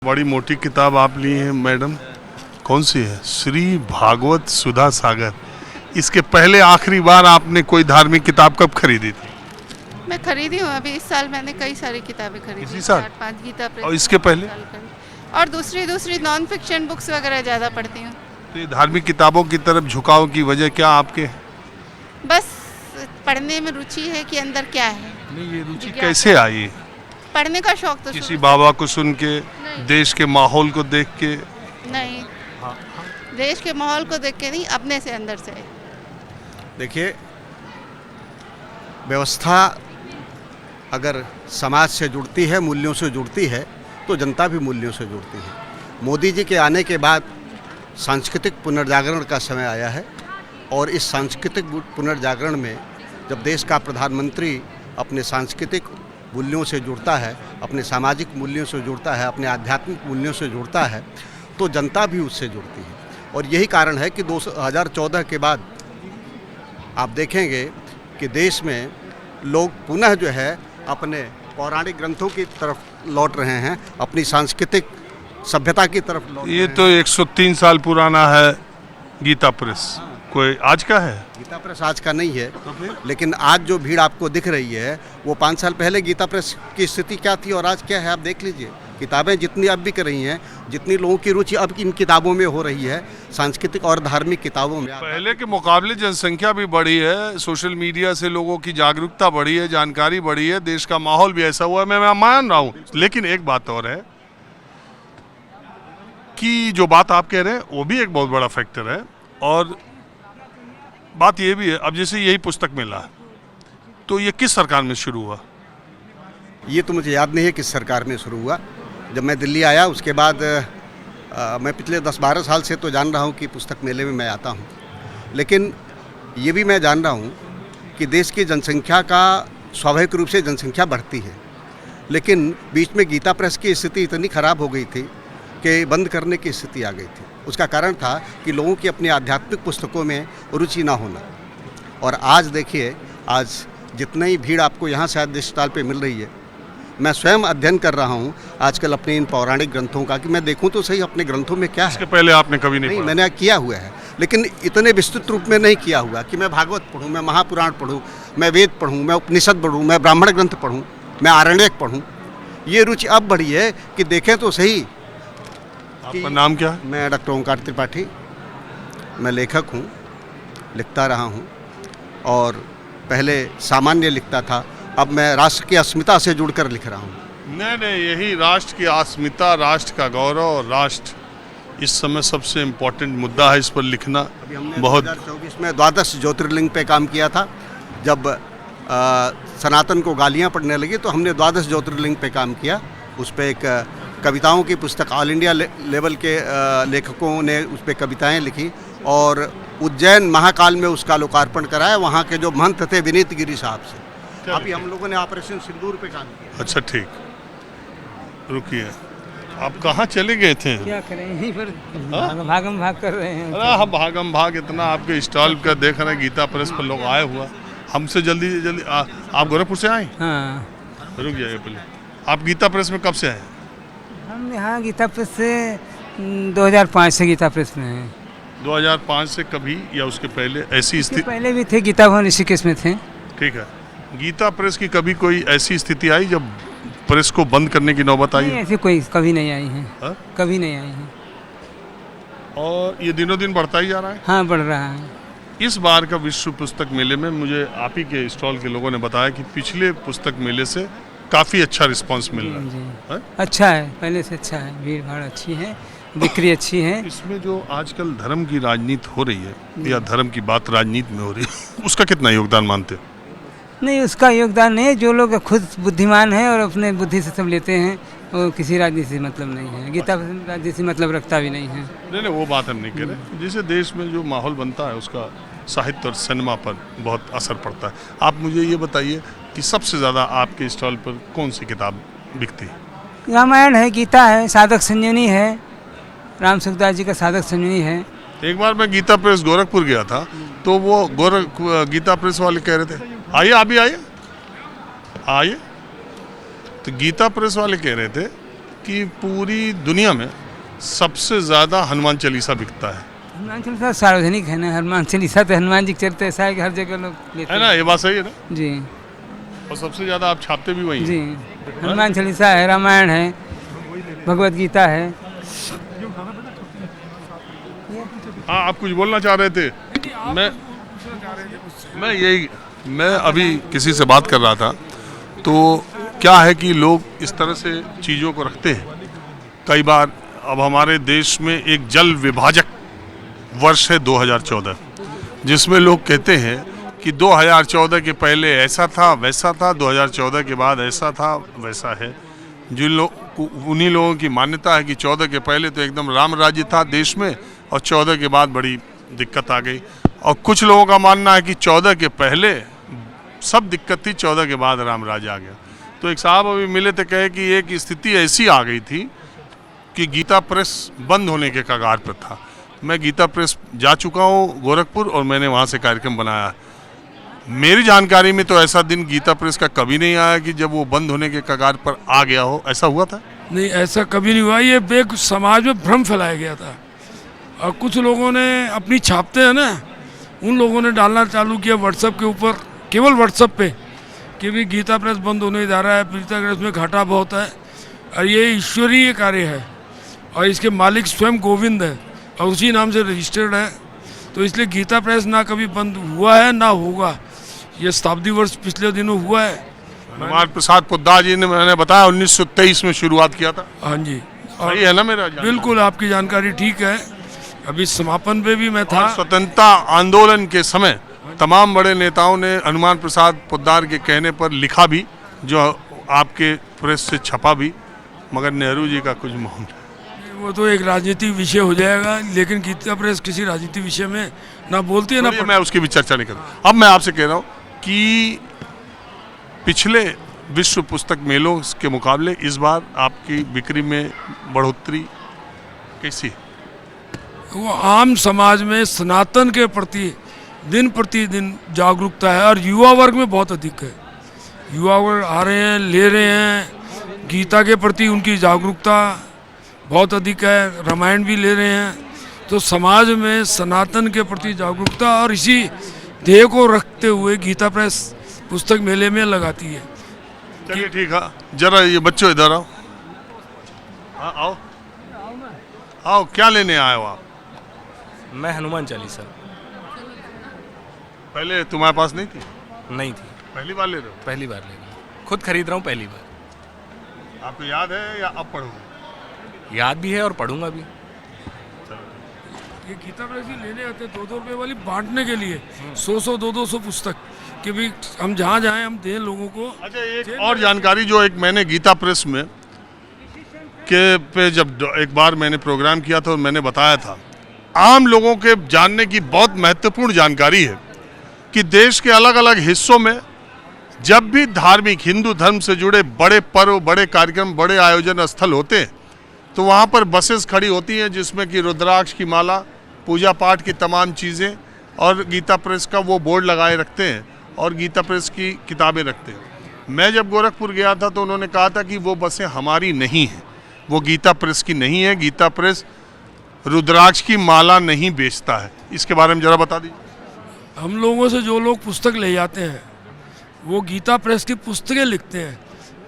बड़ी मोटी किताब आप ली हैं मैडम, कौन सी है? श्री भागवत सुधा सागर। इसके पहले आखिरी बार आपने कोई धार्मिक किताब कब खरीदी थी? मैं खरीदी हूँ अभी इस साल मैंने कई सारी किताबें खरीदी। इसी साल? 4-5 गीता प्रेस। और इसके पहले? और दूसरी नॉन फिक्शन बुक्स वगैरह ज़्यादा पढ़ती हूँ। तो ये धार्मिक किताबों की तरफ झुकाव की वजह क्या आपके? बस पढ़ने में रुचि है कि अंदर क्या है। नहीं, ये रुचि जिज्ञासा। कैसे आई? पढ़ने का शौक तो किसी शुरू बाबा को सुन के, नहीं। देश के माहौल को देख के? नहीं, देश के माहौल को देख के नहीं, अपने से अंदर से। देखिए, व्यवस्था अगर समाज से जुड़ती है, मूल्यों से जुड़ती है, तो जनता भी मूल्यों से जुड़ती है। मोदी जी के आने के बाद सांस्कृतिक पुनर्जागरण का समय आया है और इस सांस्कृतिक पुनर्जागरण में जब देश का प्रधानमंत्री अपने सांस्कृतिक मूल्यों से जुड़ता है, अपने सामाजिक मूल्यों से जुड़ता है, अपने आध्यात्मिक मूल्यों से जुड़ता है, तो जनता भी उससे जुड़ती है। और यही कारण है कि 2014 के बाद आप देखेंगे कि देश में लोग पुनः जो है अपने पौराणिक ग्रंथों की तरफ लौट रहे हैं, अपनी सांस्कृतिक सभ्यता की तरफ लौट रहे ये हैं। तो 103 साल पुराना है गीता प्रेस, कोई आज का है? गीता प्रेस आज का नहीं है, लेकिन आज जो भीड़ आपको दिख रही है वो 5 साल पहले गीता प्रेस की स्थिति क्या थी और आज क्या है, आप देख लीजिए। किताबें जितनी अब बिक रही हैं, जितनी लोगों की रुचि अब इन किताबों में हो रही है, सांस्कृतिक और धार्मिक किताबों में, पहले के मुकाबले जनसंख्या भी बढ़ी है, सोशल मीडिया से लोगों की जागरूकता बढ़ी है, जानकारी बढ़ी है, देश का माहौल भी ऐसा हुआ है, मैं मान रहा हूँ। लेकिन एक बात और है कि जो बात आप कह रहे हैं वो भी एक बहुत बड़ा फैक्टर है, और बात ये भी है, अब जैसे यही पुस्तक मिला है तो ये किस सरकार में शुरू हुआ? ये तो मुझे याद नहीं है किस सरकार में शुरू हुआ। जब मैं दिल्ली आया उसके बाद मैं पिछले 10-12 साल से तो जान रहा हूँ कि पुस्तक मेले में मैं आता हूँ, लेकिन ये भी मैं जान रहा हूँ कि देश की जनसंख्या का स्वाभाविक रूप से जनसंख्या बढ़ती है, लेकिन बीच में गीता प्रेस की स्थिति इतनी खराब हो गई थी कि बंद करने की स्थिति आ गई थी। उसका कारण था कि लोगों की अपनी आध्यात्मिक पुस्तकों में रुचि ना होना। और आज देखिए, आज जितनी भीड़ आपको यहाँ से आदेश स्थल पे मिल रही है, मैं स्वयं अध्ययन कर रहा हूँ आजकल अपने इन पौराणिक ग्रंथों का कि मैं देखूँ तो सही अपने ग्रंथों में क्या है। इसके पहले आपने कभी नहीं पढ़ा? मैंने किया हुआ है, लेकिन इतने विस्तृत रूप में नहीं किया हुआ कि मैं भागवत पढ़ूँ, मैं महापुराण पढ़ूँ, मैं वेद पढ़ूँ, मैं उपनिषद पढ़ूँ, मैं ब्राह्मण ग्रंथ पढ़ूँ, मैं आरण्यक पढ़ूँ। ये रुचि अब बढ़ी है कि देखें तो सही। आपका नाम क्या है? मैं डॉक्टर ओंकार त्रिपाठी, मैं लेखक हूँ, लिखता रहा हूँ और पहले सामान्य लिखता था, अब मैं राष्ट्र की अस्मिता से जुड़कर लिख रहा हूँ। नहीं, यही राष्ट्र की अस्मिता, राष्ट्र का गौरव और राष्ट्र इस समय सबसे इम्पोर्टेंट मुद्दा है, इस पर लिखना अभी हमने बहुत। 2024 में 12 ज्योतिर्लिंग पे काम किया था। जब सनातन को गालियाँ पड़ने लगी तो हमने 12 ज्योतिर्लिंग पे काम किया। उस पर एक कविताओं की पुस्तक ऑल इंडिया लेवल के लेखकों ने उस पर कविताएँ लिखी और उज्जैन महाकाल में उसका लोकार्पण कराया, वहाँ के जो महंत थे विनीत गिरी साहब से। अभी हम लोगों ने ऑपरेशन सिंदूर पे काम किया। अच्छा, ठीक, रुकिए, आप कहाँ चले गए थे? क्या करें, यहीं पर भागम भाग कर रहे हैं। अरे हम भागम भाग, इतना आपके स्टॉल का देख रहे हैं, गीता प्रेस पर लोग आए हुआ, हमसे जल्दी आप गोरखपुर से आए? हाँ, रुक जाइए पहले, आप गीता प्रेस में कब से आए? हम यहाँ गीता प्रेस से 2005 से गीता प्रेस में हैं। 2005 से कभी या उसके पहले ऐसी इसके स्थिति? पहले भी थे, गीता भवन ऋषिकेश में थे। ठीक है, गीता प्रेस की कभी कोई ऐसी स्थिति आई जब प्रेस को बंद करने की नौबत आई? नहीं, ऐसी कोई कभी नहीं आई है। हाँ? कभी नहीं आई है। और ये दिनों दिन बढ़ता ही जा रहा है। हाँ, बढ़ रहा है। इस बार का विश्व पुस्तक मेले में मुझे आप ही के स्टॉल के लोगों ने बताया कि पिछले पुस्तक मेले से काफ़ी अच्छा रिस्पांस मिल रहा जी, है। अच्छा है, पहले से अच्छा है, भीड़ भाड़ अच्छी है, बिक्री अच्छी है। इसमें जो आजकल धर्म की राजनीति हो रही है या धर्म की बात राजनीति में हो रही है, उसका कितना योगदान मानते हो? नहीं, उसका योगदान नहीं है। जो लोग खुद बुद्धिमान हैं और अपने बुद्धि से सब लेते हैं, वो किसी राजनीति से मतलब नहीं है। गीता राजनीति से मतलब रखता भी नहीं है। नहीं, वो बात हम नहीं कह रहे। जिसे देश में जो माहौल बनता है उसका साहित्य और सिनेमा पर बहुत असर पड़ता है। आप मुझे ये बताइए कि सबसे ज़्यादा आपके स्टॉल पर कौन सी किताब बिकती है? रामायण है, गीता है, साधक संजीवनी है, राम सुखदास जी का साधक संजीवनी है। एक बार मैं गीता प्रेस गोरखपुर गया था तो वो गीता प्रेस वाले कह रहे थे, आइए आप भी आइए। तो गीता प्रेस वाले कह रहे थे कि पूरी दुनिया में सबसे ज़्यादा हनुमान चालीसा बिकता है हनुमान चालीसा सार्वजनिक है ना, हनुमान चालीसा तो हनुमान जी के चलते ऐसा है कि हर जगह लोग लेते है ना, ये बात सही है ना। हैं। जी और सबसे ज़्यादा आप छापते भी वही जी, हैं। हनुमान चालीसा है, रामायण है, भगवत गीता है। हाँ, आप कुछ बोलना चाह रहे थे। मैं अभी किसी से बात कर रहा था, तो क्या है कि लोग इस तरह से चीज़ों को रखते हैं। कई बार अब हमारे देश में एक जल विभाजक वर्ष है 2014, जिसमें लोग कहते हैं कि 2014 के पहले ऐसा था वैसा था, 2014 के बाद ऐसा था वैसा है। जिन लोग उन्हीं लोगों की मान्यता है कि 14 के पहले तो एकदम राम राज्य था देश में और 14 के बाद बड़ी दिक्कत आ गई। और कुछ लोगों का मानना है कि 14 के पहले सब दिक्कत थी, 14 के बाद राम राज्य आ गया। तो एक साहब अभी मिले थे, कहे कि एक स्थिति ऐसी आ गई थी कि गीता प्रेस बंद होने के कगार पर था। मैं गीता प्रेस जा चुका हूँ गोरखपुर और मैंने वहाँ से कार्यक्रम बनाया। मेरी जानकारी में तो ऐसा दिन गीता प्रेस का कभी नहीं आया कि जब वो बंद होने के कगार पर आ गया हो। ऐसा हुआ था? नहीं, ऐसा कभी नहीं हुआ। ये बेग समाज में भ्रम फैलाया गया था और कुछ लोगों ने अपनी छापते हैं ना, उन लोगों ने डालना चालू किया व्हाट्सएप के ऊपर, केवल व्हाट्सएप पे, कि भी गीता प्रेस बंद होने जा रहा है, गीता प्रेस में घाटा बहुत है और ये ईश्वरीय कार्य है और इसके मालिक स्वयं गोविंद है और उसी नाम से रजिस्टर्ड है। तो इसलिए गीता प्रेस ना कभी बंद हुआ है ना होगा। ये शताब्दी वर्ष पिछले दिनों हुआ है। हनुमान प्रसाद पोद्दार जी ने, मैंने बताया, 1923 में शुरुआत किया था। हाँ जी, सही है ना मेरा जानकारी? बिल्कुल आपकी जानकारी ठीक है। अभी समापन पे भी मैं था। स्वतंत्रता आंदोलन के समय तमाम बड़े नेताओं ने हनुमान प्रसाद पोद्दार के कहने पर लिखा भी, जो आपके प्रेस से छपा भी, मगर नेहरू जी का कुछ मौन। वो तो एक राजनीतिक विषय हो जाएगा, लेकिन गीता प्रेस किसी राजनीतिक विषय में ना बोलती है ना। मैं उसकी भी चर्चा नहीं करूँ। अब मैं आपसे कह रहा हूँ कि पिछले विश्व पुस्तक मेलों के मुकाबले इस बार आपकी बिक्री में बढ़ोतरी कैसी है? वो आम समाज में सनातन के प्रति दिन प्रतिदिन जागरूकता है और युवा वर्ग में बहुत अधिक है। युवा वर्ग आ रहे हैं, ले रहे हैं, गीता के प्रति उनकी जागरूकता बहुत अधिक है, रामायण भी ले रहे हैं। तो समाज में सनातन के प्रति जागरूकता और इसी ध्येय को रखते हुए गीता प्रेस पुस्तक मेले में लगाती है। चलिए ठीक है, जरा ये बच्चों इधर आओ। हाँ, आओ आओ, क्या लेने आए हो आप? मैं हनुमान चालीसा। पहले तुम्हारे पास नहीं थी? नहीं थी, पहली बार ले रहे हो? पहली बार ले रहा हूँ, खुद खरीद रहा हूँ पहली बार। आपको याद है या अब पढ़ोगे? याद भी है और पढ़ूंगा भी। ये गीता प्रेस ही लेने आते 2-2 रुपये वाली बांटने के लिए 100-100, 200 पुस्तक, कि भी हम जहाँ जाएं हम दें लोगों को। अच्छा, एक और जानकारी जो एक मैंने गीता प्रेस में के पे जब एक बार मैंने प्रोग्राम किया था और मैंने बताया था, आम लोगों के जानने की बहुत महत्वपूर्ण जानकारी है कि देश के अलग अलग हिस्सों में जब भी धार्मिक हिंदू धर्म से जुड़े बड़े पर्व, बड़े कार्यक्रम, बड़े आयोजन स्थल होते हैं, तो वहाँ पर बसेस खड़ी होती हैं जिसमें कि रुद्राक्ष की माला, पूजा पाठ की तमाम चीज़ें और गीता प्रेस का वो बोर्ड लगाए रखते हैं और गीता प्रेस की किताबें रखते हैं। मैं जब गोरखपुर गया था तो उन्होंने कहा था कि वो बसें हमारी नहीं हैं, वो गीता प्रेस की नहीं है। गीता प्रेस रुद्राक्ष की माला नहीं बेचता है। इसके बारे में ज़रा बता दीजिए। हम लोगों से जो लोग पुस्तक ले जाते हैं वो गीता प्रेस की पुस्तकें लिखते हैं।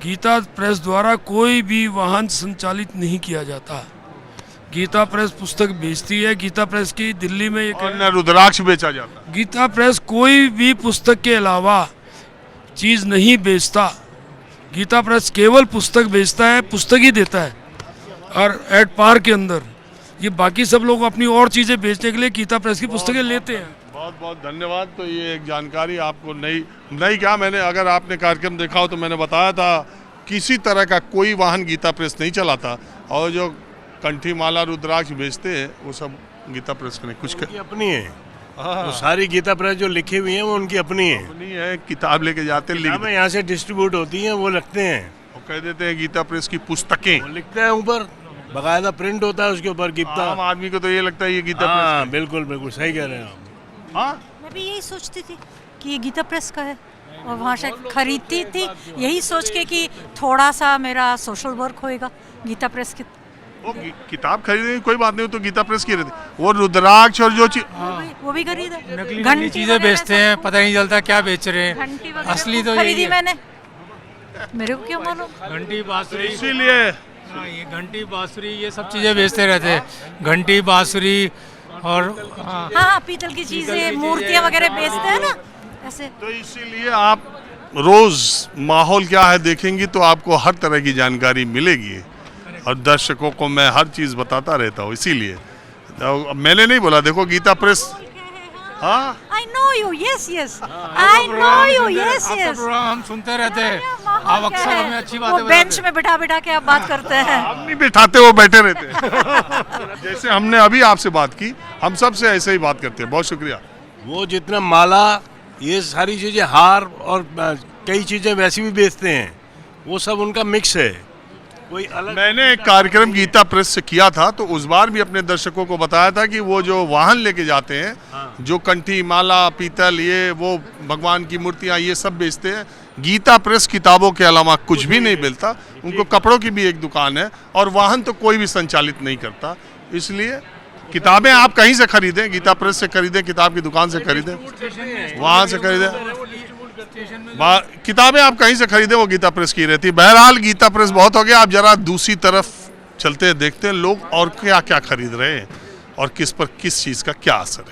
गीता प्रेस द्वारा कोई भी वाहन संचालित नहीं किया जाता। गीता प्रेस पुस्तक बेचती है। गीता प्रेस की दिल्ली में एक और न रुद्राक्ष बेचा जाता। गीता प्रेस कोई भी पुस्तक के अलावा चीज़ नहीं बेचता। गीता प्रेस केवल पुस्तक बेचता है, पुस्तक ही देता है और एट पार के अंदर। ये बाकी सब लोग अपनी और चीज़ें बेचने के लिए गीता प्रेस की पुस्तकें लेते हैं। बहुत बहुत धन्यवाद। तो ये एक जानकारी आपको नहीं क्या, मैंने अगर आपने कार्यक्रम देखा हो तो मैंने बताया था किसी तरह का कोई वाहन गीता प्रेस नहीं चलाता और जो कंठी माला रुद्राक्ष बेचते हैं वो सब गीता प्रेस का नहीं। कुछ उनकी अपनी है। तो सारी गीता प्रेस जो लिखी हुई है वो उनकी अपनी है। अपनी है, किताब लेके जाते किताबें यहाँ से डिस्ट्रीब्यूट होती हैं, वो लगते हैं, वो कह देते हैं गीता प्रेस की पुस्तकें। वो लिखते हैं ऊपर, बकायदा प्रिंट होता है उसके ऊपर गीता। आम आदमी को तो ये लगता है ये गीता हाँ, प्रेस बिल्कुल बिल्कुल सही कह रहे हैं आप। हाँ, मैं भी यही सोचती थी कि ये गीता प्रेस का है और वहाँ से खरीदती थी यही सोच के कि थोड़ा सा मेरा सोशल वर्क होएगा, गीता प्रेस की वो किताब खरीदने की कोई बात नहीं, तो गीता प्रेस की रहती, वो रुद्राक्ष और जो चीज वो भी खरीदा। नकली चीजें बेचते हैं, पता नहीं चलता क्या बेच रहे हैं। घंटी वगैरह असली खूब तो यही खरीदी है। मैंने, मेरे को क्यों मालूम। घंटी बांसुरी, इसीलिए ये घंटी बांसुरी ये सब चीजें बेचते रहते हैं। घंटी बांसुरी और हाँ, हाँ पीतल की चीजें, मूर्तियाँ वगैरह बेचते हैं ना ऐसे। तो इसीलिए आप रोज माहौल क्या है देखेंगी तो आपको हर तरह की जानकारी मिलेगी, और दर्शकों को मैं हर चीज बताता रहता हूँ। इसीलिए तो मैंने नहीं बोला, देखो गीता प्रेस। हाँ I know you, yes yes, I know you, yes आपका yes। प्रोग्राम हम सुनते रहते हैं। माहौल आप क्या अक्सर है? हमें अच्छी वो बातें बेंच बताते में बिठा बिठा के आप बात करते हैं। हम नहीं बिठाते, वो बैठे रहते हैं। जैसे हमने अभी आपसे बात की, हम सबसे ऐसे ही बात करते हैं। बहुत शुक्रिया। वो जितना माला, ये सारी चीज़ें, हार और कई चीज़ें वैसी भी बेचते हैं, वो सब उनका मिक्स है, कोई अलग। मैंने एक कार्यक्रम गीता प्रेस से किया था, तो उस बार भी अपने दर्शकों को बताया था कि वो जो वाहन लेके जाते हैं, जो कंठी, माला, पीतल, ये वो भगवान की मूर्तियाँ, ये सब बेचते हैं। गीता प्रेस किताबों के अलावा कुछ भी नहीं मिलता। उनको कपड़ों की भी एक दुकान है, और वाहन तो कोई भी संचालित नहीं करता। इसलिए किताबें आप कहीं से खरीदें, गीता प्रेस से खरीदें, किताब की दुकान से खरीदें, वहाँ से खरीदें, किताबें आप कहीं से खरीदें, वो गीता प्रेस की रहती है। बहरहाल गीता प्रेस बहुत हो गया, आप जरा दूसरी तरफ चलते हैं, देखते हैं लोग और क्या क्या खरीद रहे हैं और किस पर किस चीज़ का क्या असर है।